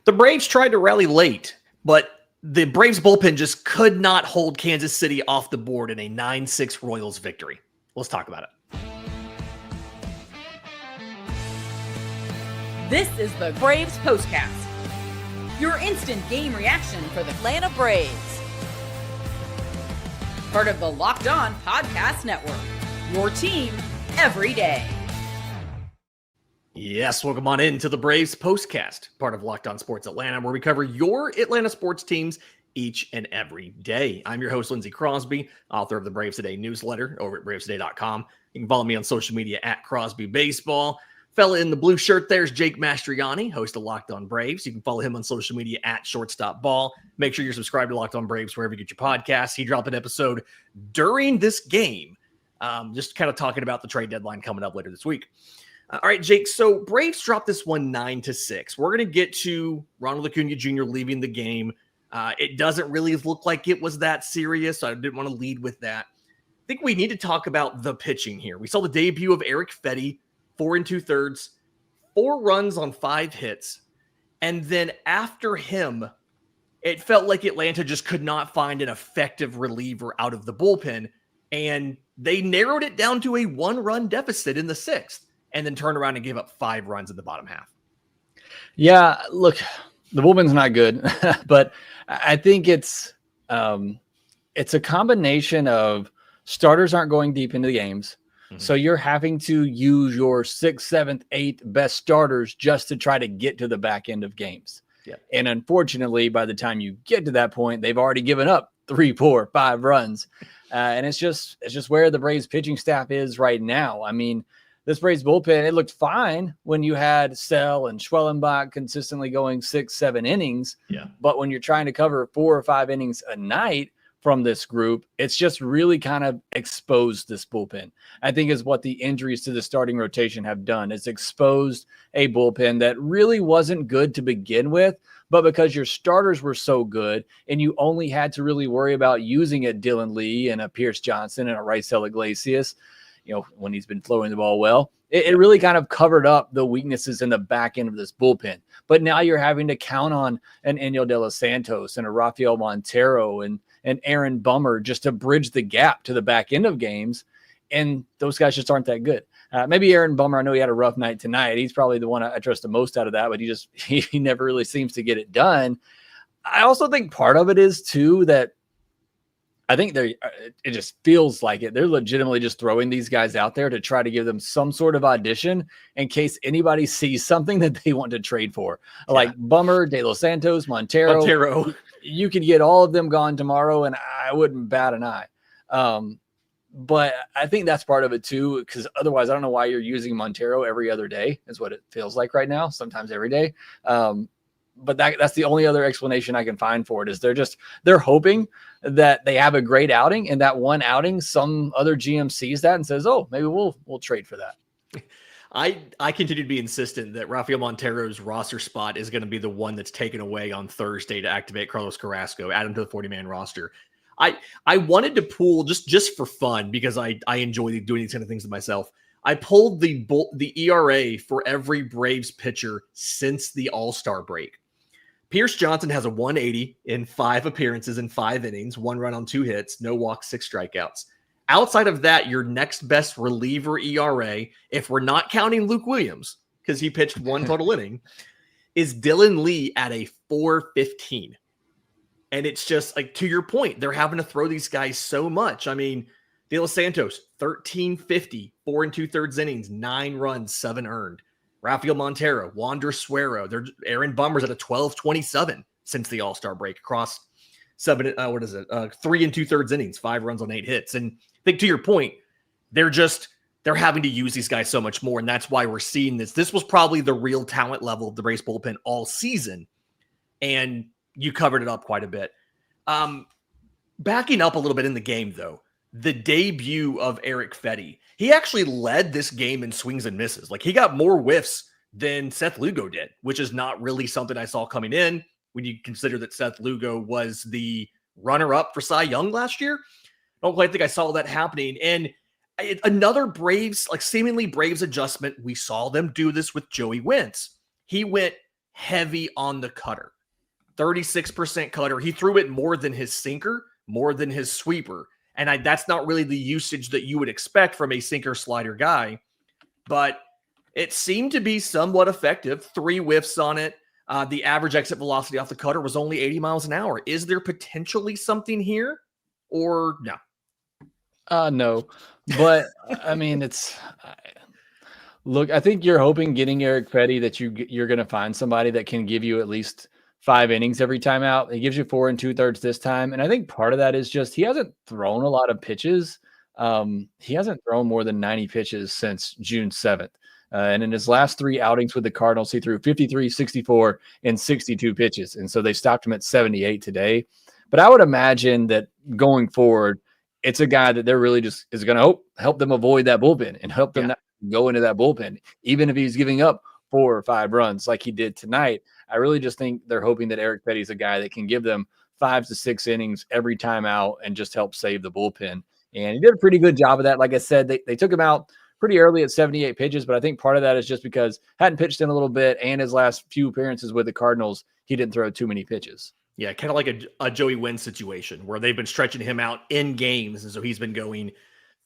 The Braves tried to rally late, but the Braves bullpen just could not hold Kansas City off the board in a 9-6 Royals victory. Let's talk about it. This is the Braves Postcast, your instant game reaction for the Atlanta Braves. Part of the Locked On Podcast Network, your team every day. Yes, welcome on into the Braves Postcast, part of Locked On Sports Atlanta, where we cover your Atlanta sports teams each and every day. I'm your host, Lindsay Crosby, author of the Braves Today newsletter over at bravestoday.com. You can follow me on social media at Crosby Baseball. Fella in the blue shirt there's Jake Mastroianni, host of Locked On Braves. You can follow him on social media at Shortstop Ball. Make sure you're subscribed to Locked On Braves wherever you get your podcasts. He dropped an episode during this game, just kind of talking about the trade deadline coming up later this week. All right, Jake, so Braves dropped this one 9-6. We're going to get to Ronald Acuna Jr. leaving the game. It doesn't really look like it was that serious, so I didn't want to lead with that. I think we need to talk about the pitching here. We saw the debut of Eric Fetty, 4 2/3, 4 runs on 5 hits. And then after him, it felt like Atlanta just could not find an effective reliever out of the bullpen. And they narrowed it down to a 1-run deficit in the 6th. And then turn around and give up 5 runs in the bottom half. Yeah, look, the bullpen's not good, but I think it's a combination of starters aren't going deep into the games. Mm-hmm. So you're having to use your 6th, 7th, 8th best starters just to try to get to the back end of games. Yeah. And unfortunately, by the time you get to that point, they've already given up 3, 4, 5 runs. And it's just where the Braves pitching staff is right now. I mean, this Braves bullpen, it looked fine when you had Sell and Schwellenbach consistently going 6, 7 innings. Yeah. But when you're trying to cover 4 or 5 innings a night from this group, it's just really kind of exposed this bullpen. I think is what the injuries to the starting rotation have done. It's exposed a bullpen that really wasn't good to begin with, but because your starters were so good and you only had to really worry about using a Dylan Lee and a Pierce Johnson and a Raisel Iglesias, you know, when he's been throwing the ball well, it really kind of covered up the weaknesses in the back end of this bullpen. But now you're having to count on an Enyel De Los Santos and a Rafael Montero and Aaron Bummer just to bridge the gap to the back end of games. And those guys just aren't that good. Maybe Aaron Bummer, I know he had a rough night tonight. He's probably the one I trust the most out of that, but he never really seems to get it done. I also think part of it is too that I think it just feels like it. They're legitimately just throwing these guys out there to try to give them some sort of audition in case anybody sees something that they want to trade for. Yeah. Like Bummer, De Los Santos, Montero. You could get all of them gone tomorrow, and I wouldn't bat an eye. But I think that's part of it too, because otherwise I don't know why you're using Montero every other day is what it feels like right now, sometimes every day. But that's the only other explanation I can find for it is they're hoping that they have a great outing, and that one outing, some other GM sees that and says, oh, maybe we'll trade for that. I continue to be insistent that Rafael Montero's roster spot is going to be the one that's taken away on Thursday to activate Carlos Carrasco, add him to the 40-man roster. I wanted to pull just for fun because I enjoy doing these kind of things to myself. I pulled the ERA for every Braves pitcher since the All-Star break. Pierce Johnson has a 180 in 5 appearances in 5 innings, 1 run on 2 hits, no walks, 6 strikeouts. Outside of that, your next best reliever ERA, if we're not counting Luke Williams, because he pitched 1 total inning, is Dylan Lee at a 4.15. And it's just like, to your point, they're having to throw these guys so much. I mean, De Los Santos, 13.50, 4 2/3 innings, 9 runs, 7 earned. Rafael Montero, Wander Suero, Aaron Bummer's at a 12.27 since the All-Star break across 3 2/3 innings, 5 runs on 8 hits. And I think to your point, they're having to use these guys so much more. And that's why we're seeing this. This was probably the real talent level of the Braves bullpen all season. And you covered it up quite a bit. Backing up a little bit in the game, though, the debut of Eric Fetty, he actually led this game in swings and misses. Like, he got more whiffs than Seth Lugo did, which is not really something I saw coming in when you consider that Seth Lugo was the runner-up for Cy Young last year. I don't quite think I saw that happening. And another Braves, like seemingly Braves adjustment, we saw them do this with Joey Wentz. He went heavy on the cutter. 36% cutter. He threw it more than his sinker, more than his sweeper. And that's not really the usage that you would expect from a sinker slider guy. But it seemed to be somewhat effective. 3 whiffs on it. The average exit velocity off the cutter was only 80 miles an hour. Is there potentially something here or no? No. But, I mean, look, I think you're hoping getting Eric Petty that you're going to find somebody that can give you at least 5 innings every time out. He gives you 4 2/3 this time. And I think part of that is just he hasn't thrown a lot of pitches. He hasn't thrown more than 90 pitches since June 7th. And in his last 3 outings with the Cardinals, he threw 53, 64, and 62 pitches. And so they stopped him at 78 today. But I would imagine that going forward, it's a guy that they're really just is going to help them avoid that bullpen and help them not go into that bullpen, even if he's giving up 4 or 5 runs like he did tonight. I really just think they're hoping that Eric Petty is a guy that can give them 5 to 6 innings every time out and just help save the bullpen. And he did a pretty good job of that. Like I said, they took him out pretty early at 78 pitches, but I think part of that is just because hadn't pitched in a little bit, and his last few appearances with the Cardinals, he didn't throw too many pitches. Yeah, kind of like a Joey Wynn situation where they've been stretching him out in games, and so he's been going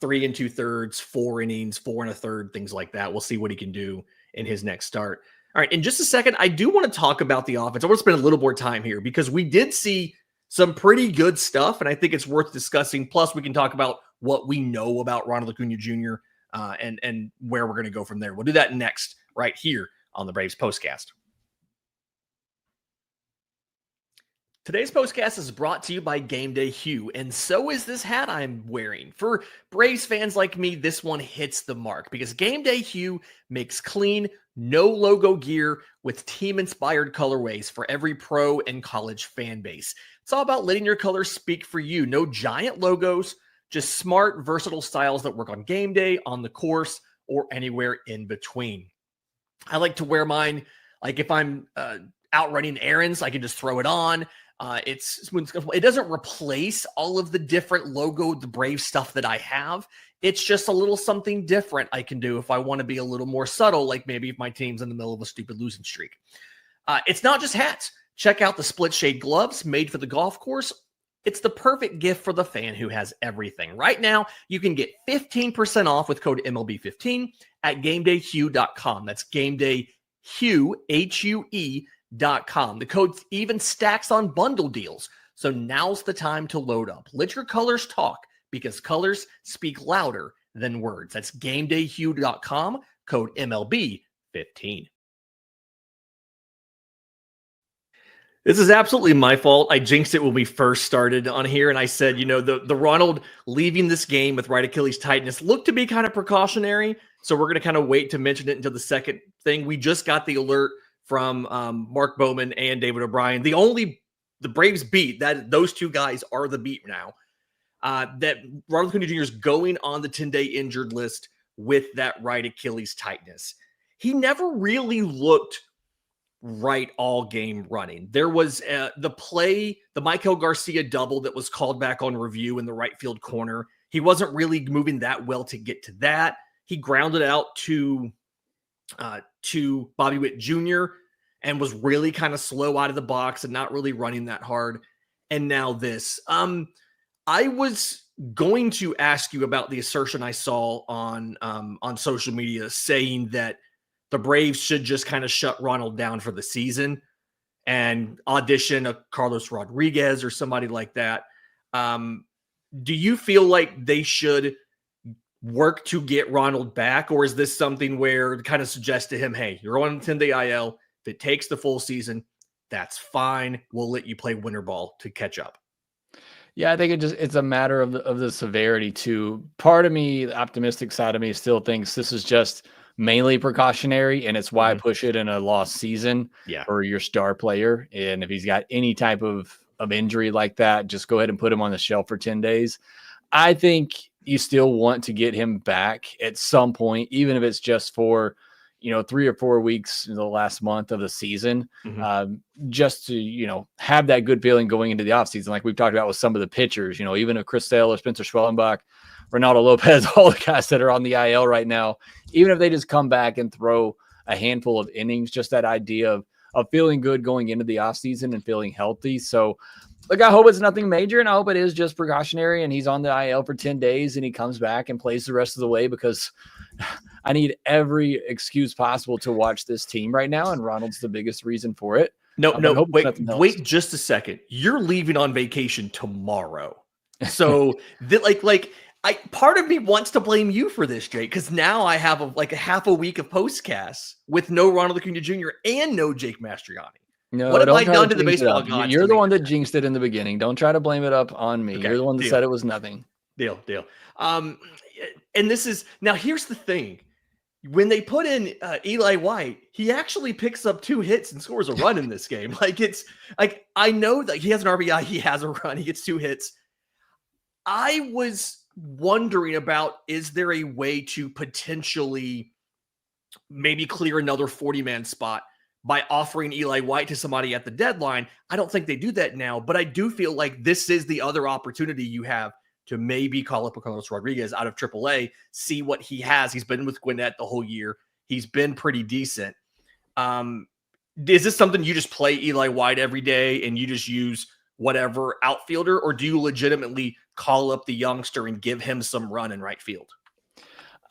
3 2/3, 4 innings, 4 1/3, things like that. We'll see what he can do in his next start. All right, in just a second, I do want to talk about the offense. I want to spend a little more time here because we did see some pretty good stuff, and I think it's worth discussing. Plus, we can talk about what we know about Ronald Acuna Jr. And where we're going to go from there. We'll do that next right here on the Braves Postcast. Today's Postcast is brought to you by Game Day Hue, and so is this hat I'm wearing. For Braves fans like me, this one hits the mark because Game Day Hue makes clean, no logo gear with team-inspired colorways for every pro and college fan base. It's all about letting your colors speak for you. No giant logos, just smart, versatile styles that work on game day, on the course, or anywhere in between. I like to wear mine, like if I'm out running errands, I can just throw it on. It doesn't replace all of the different logo, the Brave stuff that I have. It's just a little something different I can do if I want to be a little more subtle, like maybe if my team's in the middle of a stupid losing streak. It's not just hats. Check out the split shade gloves made for the golf course. It's the perfect gift for the fan who has everything. Right now, you can get 15% off with code MLB15 at GameDayHue.com. That's GameDayHue, H-U-E.com. The code even stacks on bundle deals. So now's the time to load up. Let your colors talk because colors speak louder than words. That's GameDayHue.com, code MLB15. This is absolutely my fault. I jinxed it when we first started on here, and I said, the Ronald leaving this game with right Achilles tightness looked to be kind of precautionary, so we're going to kind of wait to mention it until the second thing. We just got the alert from Mark Bowman and David O'Brien. The Braves beat, that those two guys are the beat now, that Ronald Acuna Jr. is going on the 10-day injured list with that right Achilles tightness. He never really looked right all game running. There was the Michael Garcia double that was called back on review in the right field corner. He wasn't really moving that well to get to that. He grounded out to Bobby Witt Jr. and was really kind of slow out of the box and not really running that hard. And now this. I was going to ask you about the assertion I saw on social media saying that the Braves should just kind of shut Ronald down for the season and audition a Carlos Rodriguez or somebody like that. Do you feel like they should work to get Ronald back, or is this something where it kind of suggests to him, hey, you're on 10-day IL. If it takes the full season, that's fine. We'll let you play winter ball to catch up. Yeah, I think it's a matter of the severity too. Part of me, the optimistic side of me, still thinks this is just mainly precautionary, and it's why push it in a lost season for your star player. And if he's got any type of injury like that, just go ahead and put him on the shelf for 10 days. I think you still want to get him back at some point, even if it's just for 3 or 4 weeks in the last month of the season, just to, have that good feeling going into the offseason. Like we've talked about with some of the pitchers, even if Chris Sale or Spencer Schwellenbach, Ronaldo Lopez, all the guys that are on the IL right now, even if they just come back and throw a handful of innings, just that idea feeling good going into the offseason and feeling healthy. So look, I hope it's nothing major, and I hope it is just precautionary and he's on the IL for 10 days and he comes back and plays the rest of the way, because I need every excuse possible to watch this team right now, and Ronald's the biggest reason for it. No, wait just a second. You're leaving on vacation tomorrow. So part of me wants to blame you for this, Jake, because now I have a half a week of Postcasts with no Ronald Acuna Jr. and no Jake Mastriani. No, what have I done to the baseball gods? You're the one that jinxed it in the beginning. Don't try to blame it up on me. Okay, you're the one that said it was nothing. Deal. And this is now. Here's the thing: when they put in Eli White, he actually picks up 2 hits and scores a run in this game. I know that he has an RBI, he has a run, he gets 2 hits. I was wondering about, is there a way to potentially maybe clear another 40-man spot by offering Eli White to somebody at the deadline? I don't think they do that now, but I do feel like this is the other opportunity you have to maybe call up a Carlos Rodriguez out of AAA, see what he has. He's been with Gwinnett the whole year. He's been pretty decent. Is this something you just play Eli White every day and you just use whatever outfielder, or do you legitimately call up the youngster and give him some run in right field?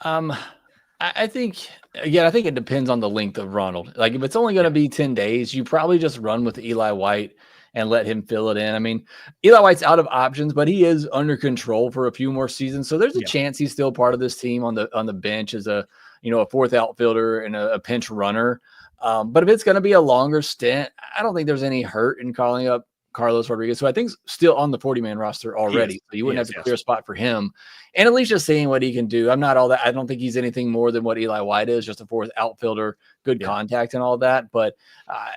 I think it depends on the length of Ronald. Like, if it's only going to be 10 days, you probably just run with Eli White and let him fill it in. I mean, Eli White's out of options, but he is under control for a few more seasons. So there's a chance he's still part of this team on the bench as a 4th outfielder and a pinch runner. But if it's going to be a longer stint, I don't think there's any hurt in calling up Carlos Rodriguez, who I think's still on the 40-man roster already. So you wouldn't have to clear a spot for him. And at least just seeing what he can do. I'm not all that. I don't think he's anything more than what Eli White is, just a 4th outfielder, good contact and all that. But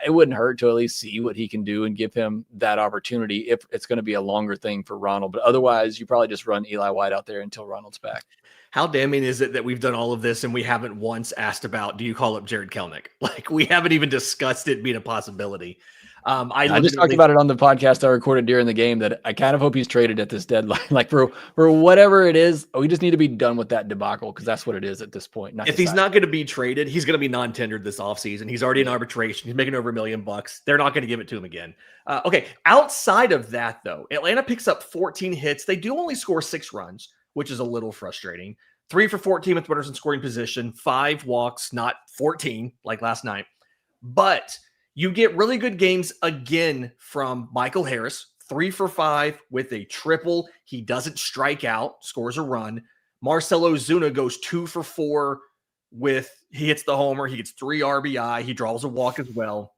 it wouldn't hurt to at least see what he can do and give him that opportunity if it's going to be a longer thing for Ronald. But otherwise, you probably just run Eli White out there until Ronald's back. How damning is it that we've done all of this and we haven't once asked about, do you call up Jared Kelenic? Like, we haven't even discussed it being a possibility. I just talked about it on the podcast I recorded during the game, that I kind of hope he's traded at this deadline. Like, for whatever it is, we just need to be done with that debacle, because that's what it is at this point. If he's not going to be traded, he's going to be non-tendered this offseason. He's already in arbitration. He's making over $1 million. They're not going to give it to him again. Okay, outside of that, though, Atlanta picks up 14 hits. They do only score 6 runs, which is a little frustrating. 3 for 14 with runners in scoring position, 5 walks, not 14 like last night. But you get really good games again from Michael Harris, 3 for 5 with a triple. He doesn't strike out, scores a run. Marcell Ozuna goes 2 for 4 he hits the homer. He gets 3 RBI. He draws a walk as well.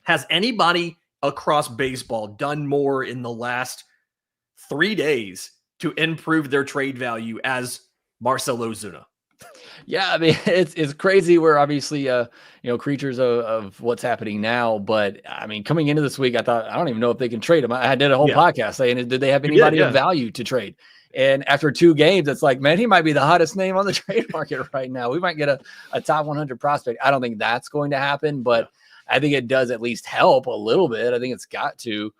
Has anybody across baseball done more in the last 3 days to improve their trade value as Marcell Ozuna? Yeah, I mean, it's crazy. We're obviously, creatures of what's happening now. But I mean, coming into this week, I thought, I don't even know if they can trade him. I did a whole podcast saying, did they have anybody of value to trade? And after 2 games, it's like, man, he might be the hottest name on the trade market right now. We might get a top 100 prospect. I don't think that's going to happen, but I think it does at least help a little bit. I think it's got to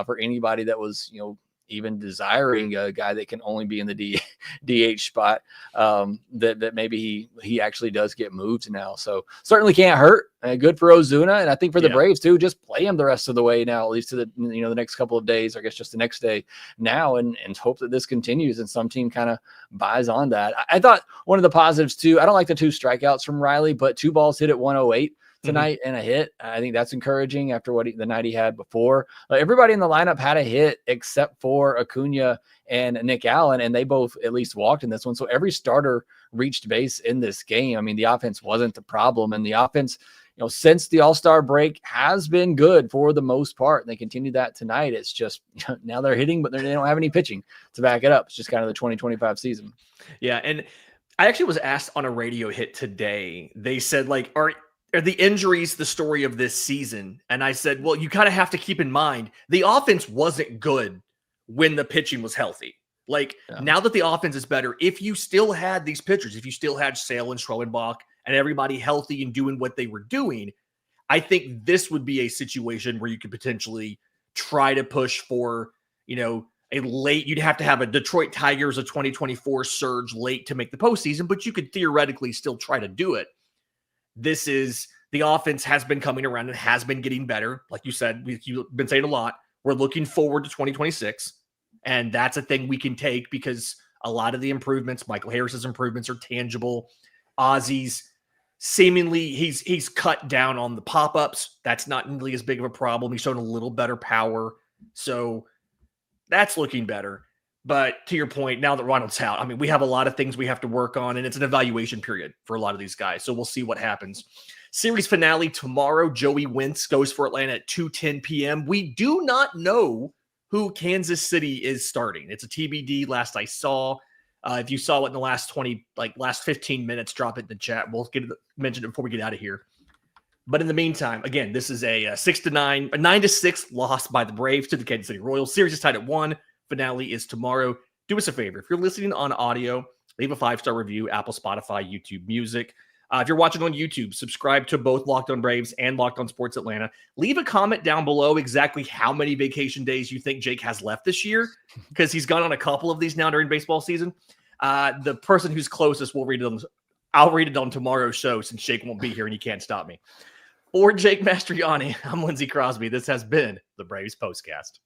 for anybody that was, even desiring a guy that can only be in the DH spot, that maybe he actually does get moved now. So certainly can't hurt. Good for Ozuna. And I think for the Braves too, just play him the rest of the way now, at least to the next couple of days, I guess just the next day now, and hope that this continues and some team kind of buys on that. I thought one of the positives too, I don't like the 2 strikeouts from Riley, but 2 balls hit at 108 tonight and a hit. I think that's encouraging after the night he had before. Everybody in the lineup had a hit except for Acuna and Nick Allen, and they both at least walked in this one. So every starter reached base in this game. I mean, the offense wasn't the problem, and the offense, since the All-Star break has been good for the most part, and they continue that tonight. It's just now they're hitting, but they don't have any pitching to back it up. It's just kind of the 2025 season. Yeah, and I actually was asked on a radio hit today. They said, like, are the injuries the story of this season? And I said, well, you kind of have to keep in mind the offense wasn't good when the pitching was healthy. Now that the offense is better, if you still had these pitchers, if you still had Sale and Schroenbach and everybody healthy and doing what they were doing, I think this would be a situation where you could potentially try to push for, a late, you'd have to have a Detroit Tigers of 2024 surge late to make the postseason, but you could theoretically still try to do it. This is The offense has been coming around and has been getting better. Like you said, you've been saying a lot. We're looking forward to 2026. And that's a thing we can take because a lot of the improvements, Michael Harris's improvements, are tangible. Ozzy's seemingly he's cut down on the pop-ups. That's not nearly as big of a problem. He's shown a little better power. So that's looking better. But to your point, now that Ronald's out, I mean, we have a lot of things we have to work on, and it's an evaluation period for a lot of these guys. So we'll see what happens. Series finale tomorrow. Joey Wentz goes for Atlanta at 2:10 p.m. We do not know who Kansas City is starting. It's a TBD last I saw. If you saw it in the last 15 minutes, drop it in the chat. We'll mention it before we get out of here. But in the meantime, again, this is a 9-6 loss by the Braves to the Kansas City Royals. Series is tied at 1. Finale is tomorrow. Do us a favor. If you're listening on audio, leave a 5-star review, Apple, Spotify, YouTube Music. If you're watching on YouTube, subscribe to both Locked On Braves and Locked On Sports Atlanta. Leave a comment down below exactly how many vacation days you think Jake has left this year, because he's gone on a couple of these now during baseball season. The person who's closest will read it. I'll read it on tomorrow's show since Jake won't be here and he can't stop me. For Jake Mastroianni, I'm Lindsay Crosby. This has been the Braves Postcast.